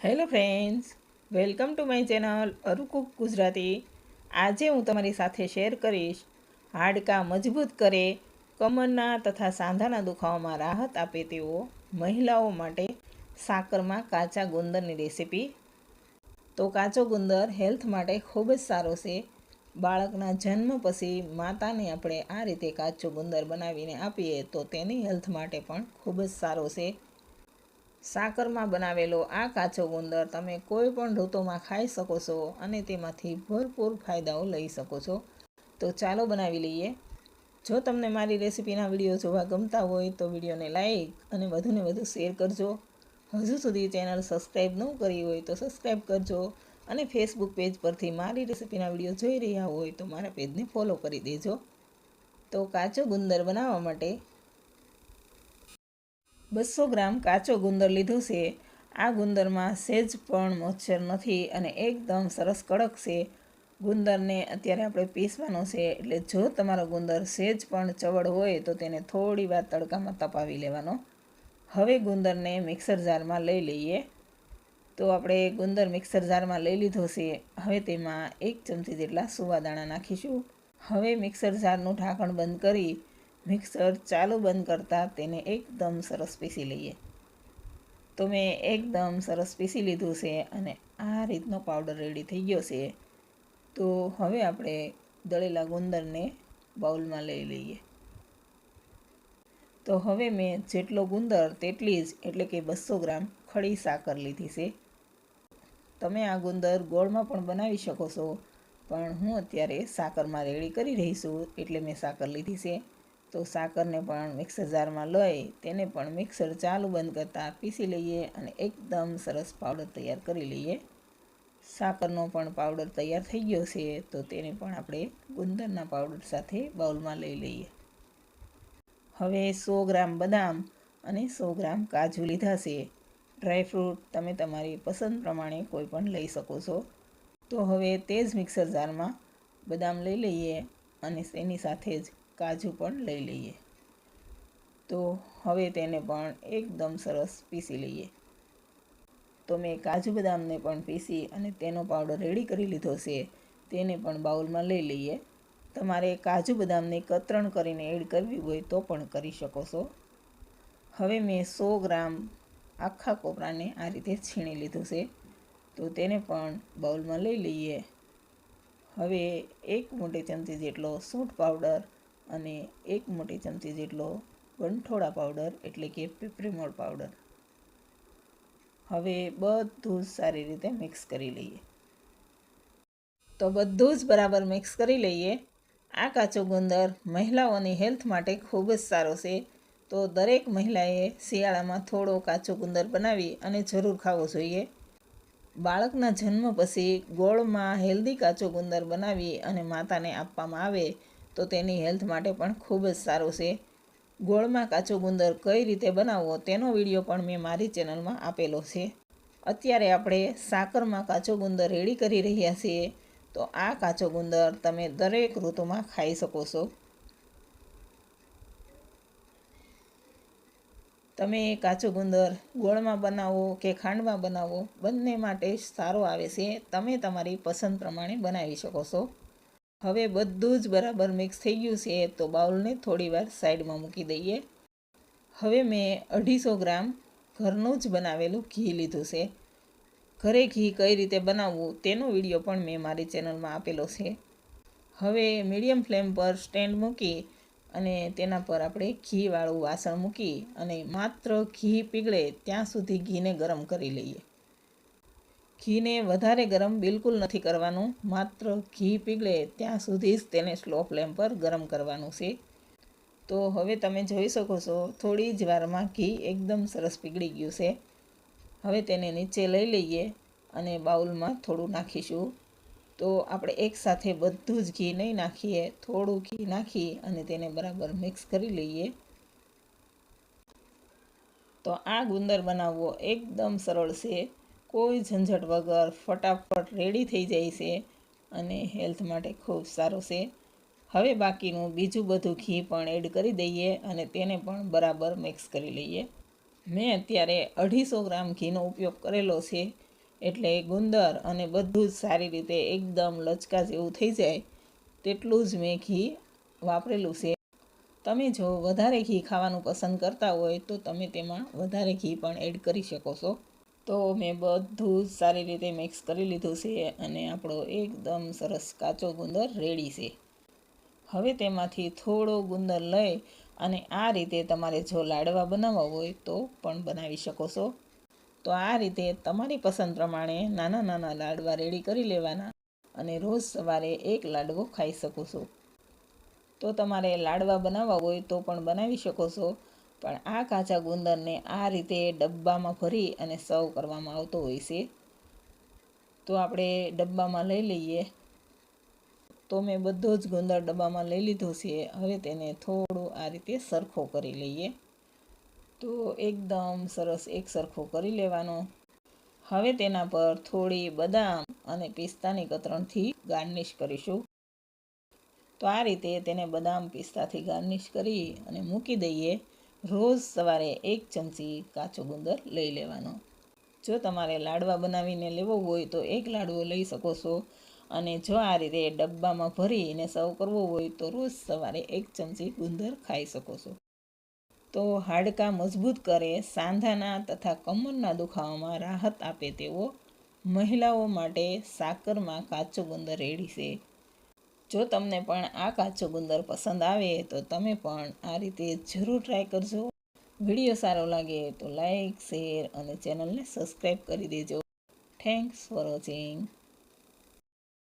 Hello friends, welcome to my channel Aru cook Gujarati. આજે હું તમારી સાથે શેર કરીશ હાડકાં મજબૂત કરે, કમરના તથા સાંધાના દુખાવામાં રાહત આપે તેવો મહિલાઓ માટે સાકરમાં કાચા ગુંદરની રેસીપી। તો કાચો ગુંદર હેલ્થ માટે ખૂબ જ સારો છે। બાળકના જન્મ પછી માતાને આપણે આ રીતે કાચો ગુંદર બનાવીને આપીએ તો તેની હેલ્થ માટે પણ ખૂબ જ સારો છે। સાકરમાં બનાવેલો આ કાચો ગુંદર તમે કોઈ પણ ઋતુમાં ખાઈ શકો છો અને તેમાંથી ભરપૂર ફાયદાઓ લઈ શકો છો। તો ચાલો બનાવી લઈએ। જો તમને મારી રેસીપીના વિડીયો જોવા ગમતા હોય તો વિડીયોને લાઈક અને વધુને વધુ શેર કરજો। હજુ સુધી ચેનલ સબસ્ક્રાઈબ ન કરી હોય તો સબસ્ક્રાઈબ કરજો અને ફેસબુક પેજ પરથી મારી રેસીપીના વિડીયો જોઈ રહ્યા હોય તો મારા પેજને ફોલો કરી દેજો। તો કાચો ગુંદર બનાવવા માટે 200 ગ્રામ કાચો ગુંદર લીધો છે। આ ગુંદરમાં સહેજ પણ મોઇશ્ચર નથી અને એકદમ સરસ કડક છે। ગુંદરને અત્યારે આપણે પીસવાનો છે, એટલે જો તમારો ગુંદર સહેજ પણ ચવડ હોય તો તેને થોડી વાર તડકામાં તપાવી લેવાનો। હવે ગુંદરને મિક્સર જારમાં લઈ લઈએ। તો આપણે ગુંદર મિક્સર જારમાં લઈ લીધો છે। હવે તેમાં 1 ચમચી જેટલા સુવાદાણા નાખીશું। હવે મિક્સર જારનું ઢાંકણ બંધ કરી મિક્સર ચાલુ બંધ કરતાં તેને એકદમ સરસ પીસી લઈએ। તો મેં એકદમ સરસ પીસી લીધું છે અને આ રીતનો પાવડર રેડી થઈ ગયો છે। તો હવે આપણે દળેલા ગુંદરને બાઉલમાં લઈ લઈએ। તો હવે મેં જેટલો ગુંદર તેટલી જ એટલે કે 200 ગ્રામ ખડી સાકર લીધી છે। તમે આ ગુંદર ગોળમાં પણ બનાવી શકો છો, પણ હું અત્યારે સાકરમાં રેડી કરી રહી છું એટલે મેં સાકર લીધી છે। તો સાકરને પણ મિક્સર જારમાં લઈ તેને પણ મિક્સર ચાલુ બંધ કરતાં પીસી લઈએ અને એકદમ સરસ પાવડર તૈયાર કરી લઈએ। સાકરનો પણ પાવડર તૈયાર થઈ ગયો છે, તો તેને પણ આપણે ગુંદરના પાવડર સાથે બાઉલમાં લઈ લઈએ। હવે 100 ગ્રામ બદામ અને 100 ગ્રામ કાજુ લીધા છે। ડ્રાયફ્રૂટ તમે તમારી પસંદ પ્રમાણે કોઈ પણ લઈ શકો છો। તો હવે તે જ મિક્સર જારમાં બદામ લઈ લઈએ અને તેની સાથે જ કાજુ પણ લઈ લઈએ। તો હવે તેને પણ એકદમ સરસ પીસી લઈએ। તો મેં કાજુ બદામને પણ પીસી અને તેનો પાવડર રેડી કરી લીધો છે, તેને પણ બાઉલમાં લઈ લઈએ। તમારે કાજુ બદામને કતરણ કરીને એડ કરવી હોય તો પણ કરી શકો છો। હવે મેં 100 ગ્રામ આખા કોપરાને આ રીતે છીણી લીધું છે, તો તેને પણ બાઉલમાં લઈ લઈએ। હવે 1 મોટી ચમચી જેટલો સૂંઠ પાવડર અને 1 મોટી ચમચી જેટલો ગંઠોડા પાવડર એટલે કે પેપરીમોડ પાવડર, હવે બધું જ સારી રીતે મિક્સ કરી લઈએ। તો બધું જ બરાબર મિક્સ કરી લઈએ। આ કાચો ગુંદર મહિલાઓની હેલ્થ માટે ખૂબ જ સારો છે। તો દરેક મહિલાએ શિયાળામાં થોડો કાચો ગુંદર બનાવી અને જરૂર ખાવો જોઈએ। બાળકના જન્મ પછી ગોળમાં હેલ્ધી કાચો ગુંદર બનાવી અને માતાને આપવામાં આવે તો તેની હેલ્થ માટે પણ ખૂબ જ સારો છે। ગોળમાં કાચો ગુંદર કઈ રીતે બનાવવો તેનો વિડીયો પણ મેં મારી ચેનલમાં આપેલો છે। અત્યારે આપણે સાકરમાં કાચો ગુંદર રેડી કરી રહ્યા છીએ, તો આ કાચો ગુંદર તમે દરેક ઋતુમાં ખાઈ શકો છો। તમે કાચો ગુંદર ગોળમાં બનાવો કે ખાંડમાં બનાવો, બંનેમાં ટેસ્ટ સારો આવે છે। તમે તમારી પસંદ પ્રમાણે બનાવી શકો છો। હવે બધું જ બરાબર મિક્સ થઈ ગયું છે, તો બાઉલને થોડી વાર સાઈડમાં મૂકી દઈએ। હવે મેં 250 ગ્રામ ઘરનું જ બનાવેલું ઘી લીધું છે। ઘરે ઘી કઈ રીતે બનાવવું તેનો વિડીયો પણ મેં મારી ચેનલમાં આપેલો છે। હવે મીડિયમ ફ્લેમ પર સ્ટેન્ડ મૂકી અને તેના પર આપણે ઘીવાળું વાસણ મૂકી અને માત્ર ઘી પીગળે ત્યાં સુધી ઘીને ગરમ કરી લઈએ। ઘીને વધારે ગરમ બિલકુલ નથી કરવાનું, માત્ર ઘી પીગળે ત્યાં સુધી જ તેને સ્લો ફ્લેમ પર ગરમ કરવાનું છે। તો હવે તમે જોઈ શકો છો થોડી જ વારમાં ઘી એકદમ સરસ પીગળી ગયું છે। હવે તેને નીચે લઈ લઈએ અને બાઉલમાં થોડું નાખીશું। તો આપણે એકસાથે બધું જ ઘી નહીં નાખીએ, થોડું ઘી નાખી અને તેને બરાબર મિક્સ કરી લઈએ। તો આ ગુંદર બનાવવો એકદમ સરળ છે, કોઈ ઝંઝટ વગર ફટાફટ રેડી થઈ જાય છે અને હેલ્થ માટે ખૂબ સારો છે। હવે બાકીનું બીજું બધું ઘી પણ એડ કરી દઈએ અને તેને પણ બરાબર મિક્સ કરી લઈએ। મેં અત્યારે 250 ગ્રામ ઘીનો ઉપયોગ કરેલો છે, એટલે ગુંદર અને બધું જ સારી રીતે એકદમ લચકા જેવું થઈ જાય તેટલું જ મેં ઘી વાપરેલું છે. તમે જો વધારે ઘી ખાવાનું પસંદ કરતા હોય તો તમે તેમાં વધારે ઘી પણ એડ કરી શકો છો. તો મેં બધું જ સારી રીતે મિક્સ કરી લીધું છે અને આપણો એકદમ સરસ કાચો ગુંદર રેડી છે. હવે તેમાંથી થોડો ગુંદર લઈ અને આ રીતે તમારે જો લાડવા બનાવવા હોય તો પણ બનાવી શકો છો. તો આ રીતે તમારી પસંદ પ્રમાણે નાના નાના લાડવા રેડી કરી લેવાના અને રોજ સવારે એક લાડવો ખાઈ શકો છો. તો તમારે લાડવા બનાવવા હોય તો પણ બનાવી શકો છો, પણ આ કાચા ગુંદરને આ રીતે ડબ્બામાં ભરી અને સર્વ કરવામાં આવતો હોય છે. તો આપણે ડબ્બામાં લઈ લઈએ. તો મેં બધો જ ગુંદર ડબ્બામાં લઈ લીધો છે. હવે તેને થોડું આ રીતે સરખો કરી લઈએ. તો એકદમ સરસ એક સરખો કરી લેવાનો. હવે તેના પર થોડી બદામ અને પિસ્તાની કતરણથી ગાર્નિશ કરીશું. તો આ રીતે તેને બદામ પિસ્તાથી ગાર્નિશ કરી અને મૂકી દઈએ. રોજ સવારે 1 ચમચી કાચો ગુંદર લઈ લેવાનો. જો તમારે લાડવા બનાવીને લેવો હોય તો 1 લાડવો લઈ શકો છો, અને જો આ રીતે ડબ્બામાં ભરીને સર્વ કરવો હોય તો રોજ સવારે 1 ચમચી ગુંદર ખાઈ શકો છો. તો હાડકાં મજબૂત કરે, સાંધાના તથા કમરના દુખાવામાં રાહત આપે તેવો મહિલાઓ માટે સાકરમાં કાચો ગુંદર રેડી છે. જો તમને પણ આ કાચો ગુંદર પસંદ આવે તો તમે પણ આ રીતે જરૂર ટ્રાય કરજો. વિડીયો સારો લાગે તો લાઈક, શેર અને ચેનલને સબસ્ક્રાઈબ કરી દેજો. Thanks for watching.